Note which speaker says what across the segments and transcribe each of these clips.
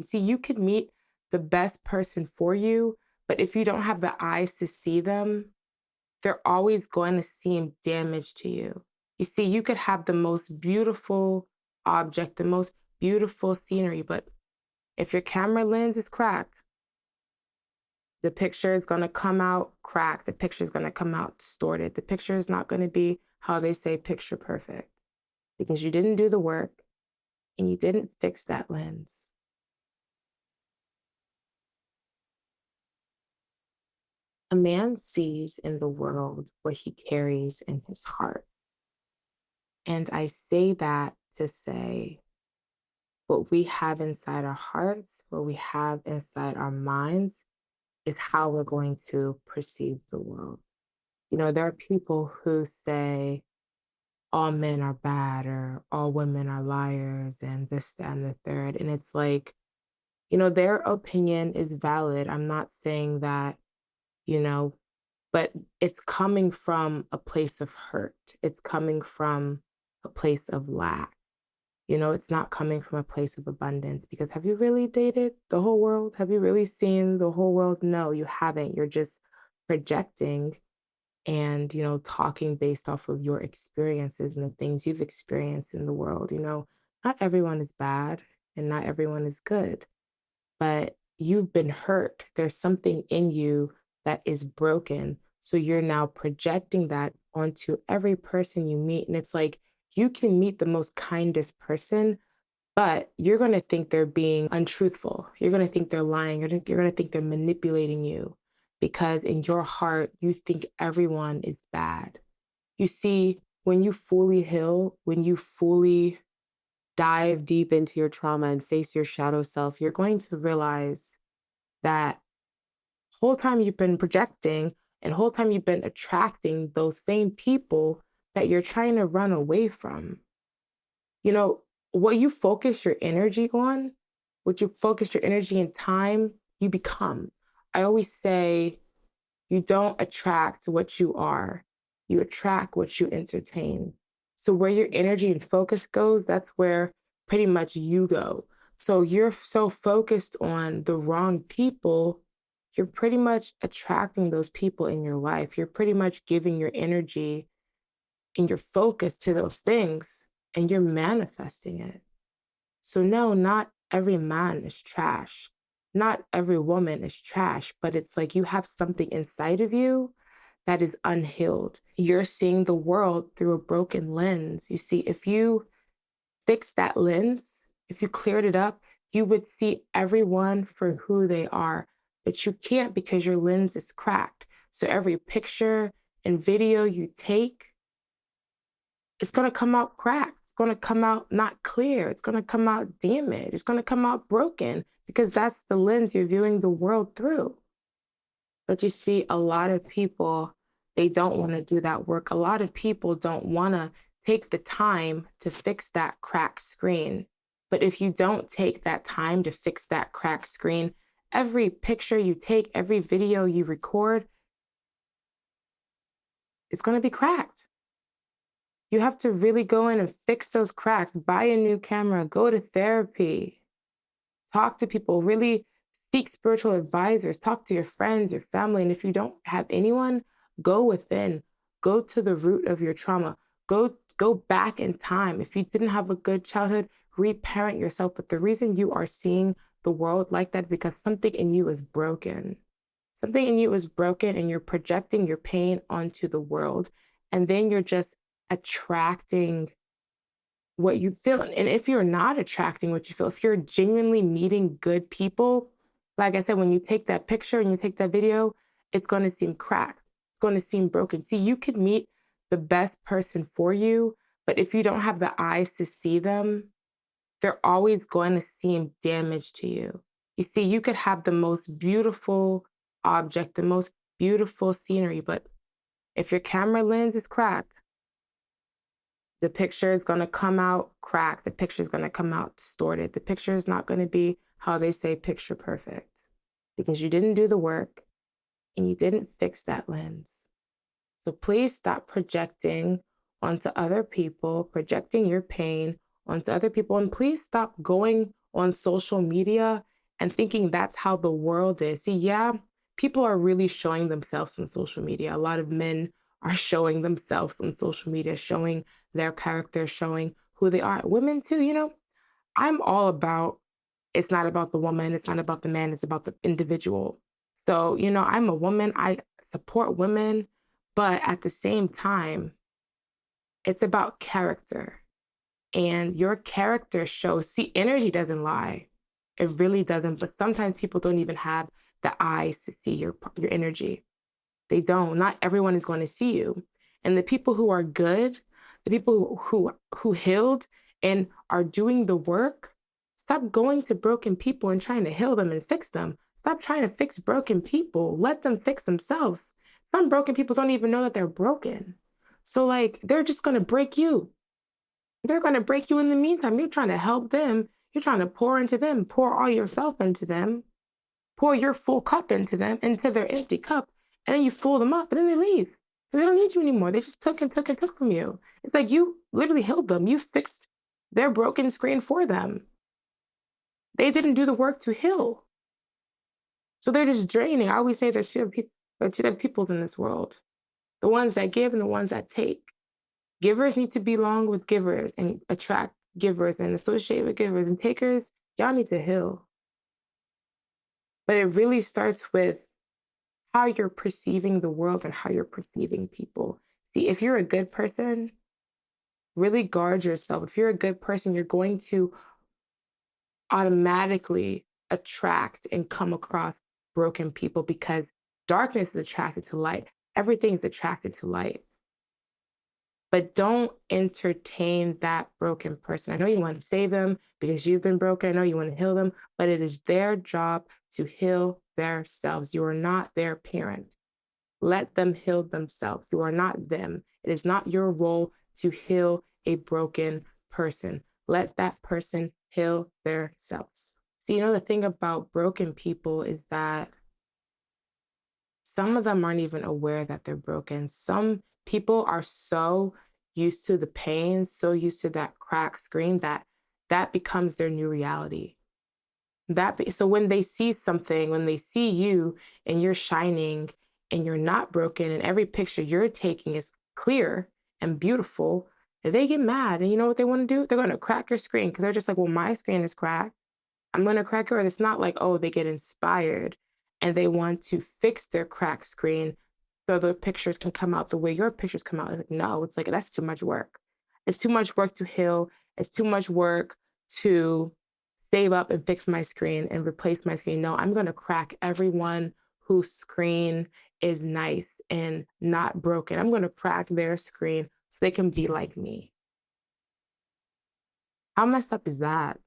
Speaker 1: See, you could meet the best person for you, but if you don't have the eyes to see them, they're always going to seem damaged to you. You see, you could have the most beautiful object, the most beautiful scenery, but if your camera lens is cracked, the picture is going to come out cracked. The picture is going to come out distorted. The picture is not going to be how they say picture perfect because you didn't do the work and you didn't fix that lens. A man sees in the world what he carries in his heart. And I say that to say what we have inside our hearts, what we have inside our minds, is how we're going to perceive the world. You know, there are people who say all men are bad or all women are liars and this, that, and the third. And it's like, their opinion is valid. I'm not saying that, you know, but it's coming from a place of hurt. It's coming from a place of lack. It's not coming from a place of abundance because have you really dated the whole world? Have you really seen the whole world? No, you haven't. You're just projecting and, talking based off of your experiences and the things you've experienced in the world. Not everyone is bad and not everyone is good, but you've been hurt. There's something in you that is broken. So you're now projecting that onto every person you meet. And it's like you can meet the most kindest person, but you're going to think they're being untruthful. You're going to think they're lying. You're going to think they're manipulating you because in your heart, you think everyone is bad. You see, when you fully heal, when you fully dive deep into your trauma and face your shadow self, you're going to realize that whole time you've been projecting and whole time you've been attracting those same people that you're trying to run away from. You know, what you focus your energy on, what you focus your energy and time, you become. I always say you don't attract what you are, you attract what you entertain. So where your energy and focus goes, that's where pretty much you go. So you're so focused on the wrong people, you're pretty much attracting those people in your life. You're pretty much giving your energy and your focus to those things and you're manifesting it. So, no, not every man is trash. Not every woman is trash, but it's like you have something inside of you that is unhealed. You're seeing the world through a broken lens. You see, if you fix that lens, if you cleared it up, you would see everyone for who they are. But you can't because your lens is cracked. So every picture and video you take, it's going to come out cracked. It's going to come out not clear. It's going to come out damaged. It's going to come out broken because that's the lens you're viewing the world through. But you see, a lot of people, they don't want to do that work. A lot of people don't want to take the time to fix that cracked screen. But if you don't take that time to fix that cracked screen, every picture you take, every video you record, it's going to be cracked. You have to really go in and fix those cracks, buy a new camera, go to therapy, talk to people, really seek spiritual advisors, talk to your friends, your family. And if you don't have anyone, go within, go to the root of your trauma, go back in time. If you didn't have a good childhood, reparent yourself. But the reason you are seeing the world like that because something in you is broken. Something in you is broken and you're projecting your pain onto the world. And then you're just attracting what you feel. And if you're not attracting what you feel, if you're genuinely meeting good people, like I said, when you take that picture and you take that video, it's going to seem cracked. It's going to seem broken. See, you could meet the best person for you, but if you don't have the eyes to see them, they're always going to seem damaged to you. You see, you could have the most beautiful object, the most beautiful scenery, but if your camera lens is cracked, the picture is going to come out cracked. The picture is going to come out distorted. The picture is not going to be how they say picture perfect because you didn't do the work and you didn't fix that lens. So please stop projecting onto other people, projecting your pain onto other people, and please stop going on social media and thinking that's how the world is. See, yeah, people are really showing themselves on social media. A lot of men are showing themselves on social media, showing their character, showing who they are. Women too, I'm all about it's not about the woman, it's not about the man, it's about the individual. So, I'm a woman, I support women, but at the same time, it's about character. And your character shows, see, energy doesn't lie. It really doesn't. But sometimes people don't even have the eyes to see your energy. They don't. Not everyone is going to see you. And the people who are good, the people who healed and are doing the work, stop going to broken people and trying to heal them and fix them. Stop trying to fix broken people. Let them fix themselves. Some broken people don't even know that they're broken. So like they're just going to break you. They're going to break you in the meantime. You're trying to help them. You're trying to pour into them, pour all yourself into them, pour your full cup into them, into their empty cup, and then you fill them up, and then they leave. And they don't need you anymore. They just took and took and took from you. It's like you literally healed them. You fixed their broken screen for them. They didn't do the work to heal. So they're just draining. I always say there are two types of peoples in this world, the ones that give and the ones that take. Givers need to belong with givers and attract givers and associate with givers, and takers, y'all need to heal. But it really starts with how you're perceiving the world and how you're perceiving people. See, if you're a good person, really guard yourself. If you're a good person, you're going to automatically attract and come across broken people because darkness is attracted to light. Everything's attracted to light. But don't entertain that broken person. I know you want to save them because you've been broken. I know you want to heal them, but it is their job to heal themselves. You are not their parent. Let them heal themselves. You are not them. It is not your role to heal a broken person. Let that person heal themselves. So, the thing about broken people is that some of them aren't even aware that they're broken. Some people are so used to the pain, so used to that cracked screen that becomes their new reality. So when they see something, when they see you and you're shining and you're not broken and every picture you're taking is clear and beautiful, they get mad. And you know what they want to do? They're going to crack your screen because they're just like, well, my screen is cracked. I'm going to crack yours. It's not like, oh, they get inspired and they want to fix their cracked screen so the pictures can come out the way your pictures come out. Like, no, it's like, that's too much work. It's too much work to heal. It's too much work to save up and fix my screen and replace my screen. No, I'm going to crack everyone whose screen is nice and not broken. I'm going to crack their screen so they can be like me. How messed up is that?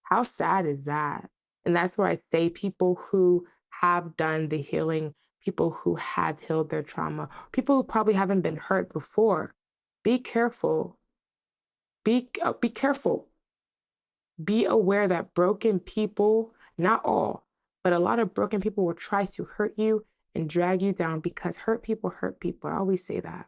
Speaker 1: How sad is that? And that's where I say people who have done the healing, people who have healed their trauma, people who probably haven't been hurt before, be careful. Be careful. Be aware that broken people, not all, but a lot of broken people will try to hurt you and drag you down because hurt people hurt people. I always say that.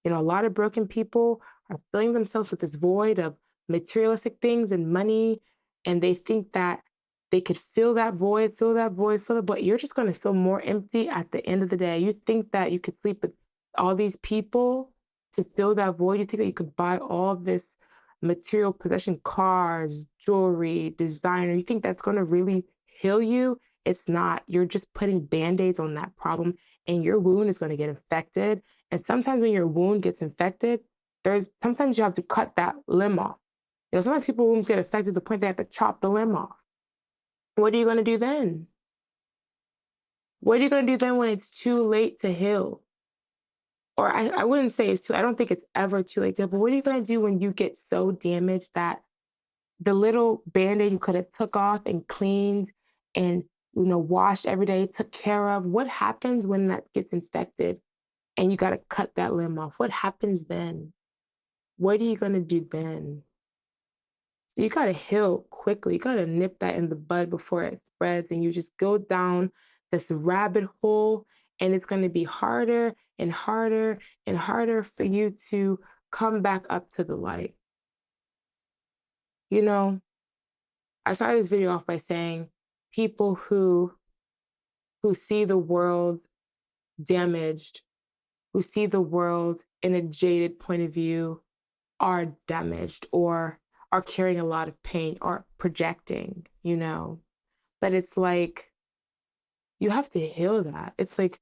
Speaker 1: A lot of broken people are filling themselves with this void of materialistic things and money, and they think that they could fill that void, fill that void, fill it, but you're just going to feel more empty at the end of the day. You think that you could sleep with all these people to fill that void. You think that you could buy all this material possession, cars, jewelry, designer. You think that's going to really heal you? It's not. You're just putting band-aids on that problem, and your wound is going to get infected. And sometimes when your wound gets infected, sometimes you have to cut that limb off. Sometimes people's wounds get affected to the point they have to chop the limb off. What are you going to do then? What are you going to do then when it's too late to heal? Or I wouldn't say I don't think it's ever too late to heal, but what are you going to do when you get so damaged that the little Band-Aid you could have took off and cleaned and, washed every day, took care of? What happens when that gets infected and you got to cut that limb off? What happens then? What are you going to do then? So you got to heal quickly. You got to nip that in the bud before it spreads, and you just go down this rabbit hole, and it's going to be harder and harder and harder for you to come back up to the light. You know, I started this video off by saying people who see the world damaged, who see the world in a jaded point of view are damaged or are carrying a lot of pain or projecting, you know. But it's like you have to heal that. It's like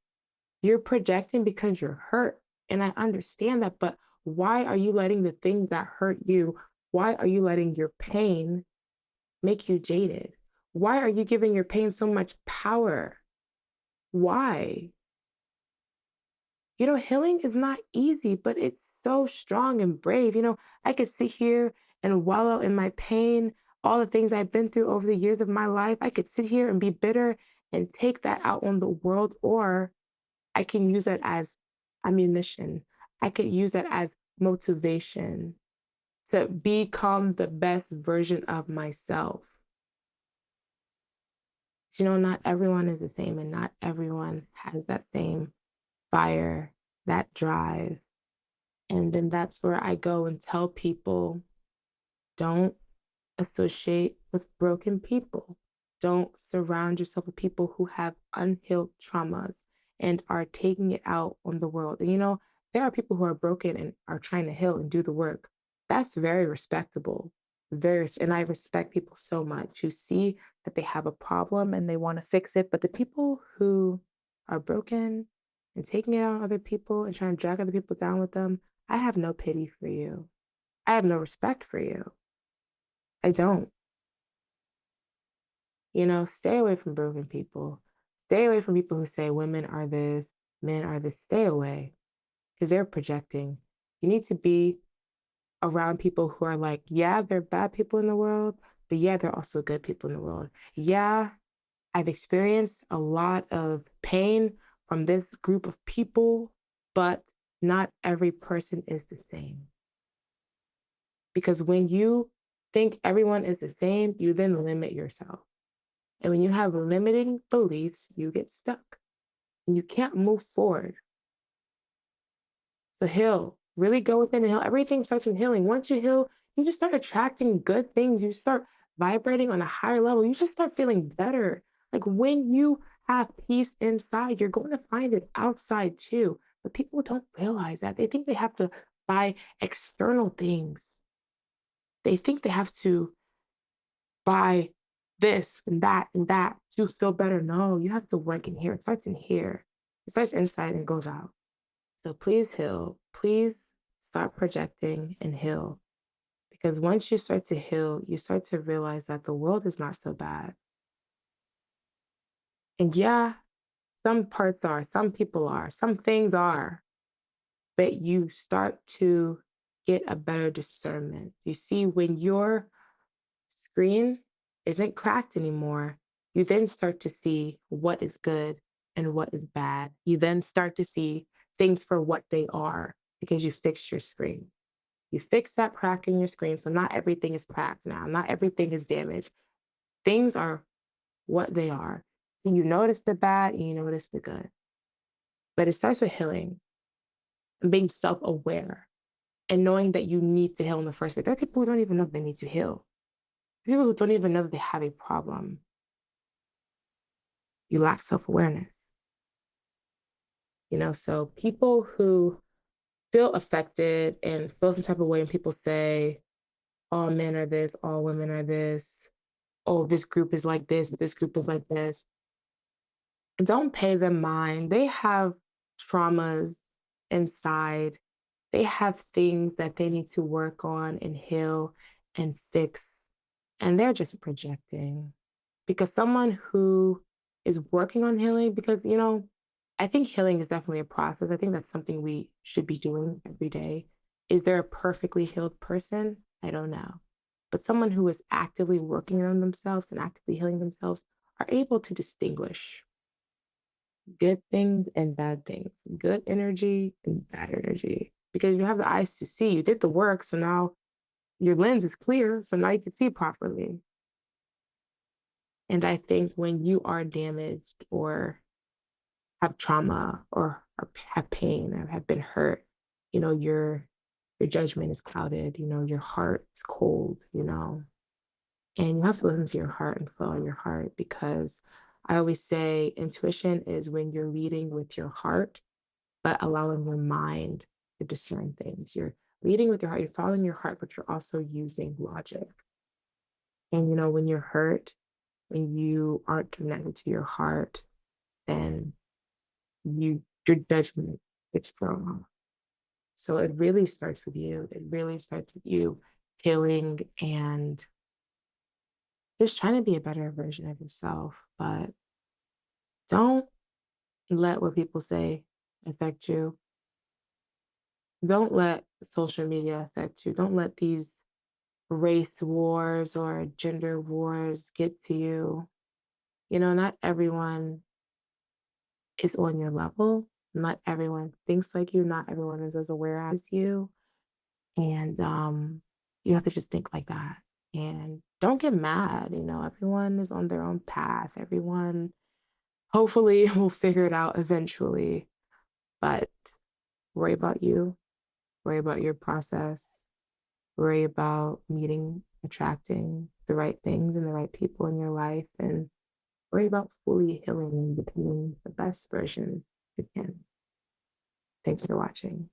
Speaker 1: you're projecting because you're hurt. And I understand that, but why are you letting the things that hurt you, why are you letting your pain make you jaded? Why are you giving your pain so much power? Why? Healing is not easy, but it's so strong and brave. I could sit here and wallow in my pain, all the things I've been through over the years of my life. I could sit here and be bitter and take that out on the world, or I can use that as ammunition. I could use that as motivation to become the best version of myself. Not everyone is the same, and not everyone has that same fire, that drive. And then that's where I go and tell people, don't associate with broken people. Don't surround yourself with people who have unhealed traumas and are taking it out on the world. And there are people who are broken and are trying to heal and do the work. That's very respectable. And I respect people so much who see that they have a problem and they want to fix it. But the people who are broken and taking it out on other people and trying to drag other people down with them, I have no pity for you. I have no respect for you. I don't. Stay away from broken people. Stay away from people who say women are this, men are this. Stay away because they're projecting. You need to be around people who are like, yeah, they're bad people in the world, but yeah, they're also good people in the world. Yeah, I've experienced a lot of pain from this group of people, but not every person is the same. Because when you think everyone is the same, you then limit yourself. And when you have limiting beliefs, you get stuck and you can't move forward. So heal, really go within and heal. Everything starts with healing. Once you heal, you just start attracting good things. You start vibrating on a higher level. You just start feeling better. Like when you have peace inside, you're going to find it outside too. But people don't realize that. They think they have to buy external things. They think they have to buy this and that to feel better. No, you have to work in here. It starts in here. It starts inside and goes out. So please heal. Please start projecting and heal. Because once you start to heal, you start to realize that the world is not so bad. And yeah, some parts are, some people are, some things are, but you start to get a better discernment. You see, when your screen isn't cracked anymore, you then start to see what is good and what is bad. You then start to see things for what they are because you fixed your screen. You fix that crack in your screen. So not everything is cracked now. Not everything is damaged. Things are what they are. So you notice the bad and you notice the good. But it starts with healing and being self aware and knowing that you need to heal in the first place. There are people who don't even know they need to heal. People who don't even know that they have a problem. You lack self awareness. So people who feel affected and feel some type of way when people say, all men are this, all women are this, oh, this group is like this group is like this. Don't pay them mind. They have traumas inside. They have things that they need to work on and heal and fix. And they're just projecting. Because someone who is working on healing, because, I think healing is definitely a process. I think that's something we should be doing every day. Is there a perfectly healed person? I don't know. But someone who is actively working on themselves and actively healing themselves are able to distinguish good things and bad things, good energy and bad energy, because you have the eyes to see. You did the work, so now your lens is clear, so now you can see properly. And I think when you are damaged or have trauma or have pain or have been hurt, your judgment is clouded, your heart is cold. And you have to listen to your heart and follow your heart because I always say intuition is when you're leading with your heart, but allowing your mind to discern things. You're leading with your heart, you're following your heart, but you're also using logic. And when you're hurt, when you aren't connected to your heart, then your judgment gets thrown off. So it really starts with you. It really starts with you healing and just trying to be a better version of yourself. But don't let what people say affect you. Don't let social media affect you. Don't let these race wars or gender wars get to you. Not everyone is on your level. Not everyone thinks like you. Not everyone is as aware as you. And you have to just think like that. And don't get mad. Everyone is on their own path. Everyone hopefully will figure it out eventually. But worry about you, worry about your process, worry about meeting, attracting the right things and the right people in your life, and worry about fully healing and becoming the best version you can. Thanks for watching.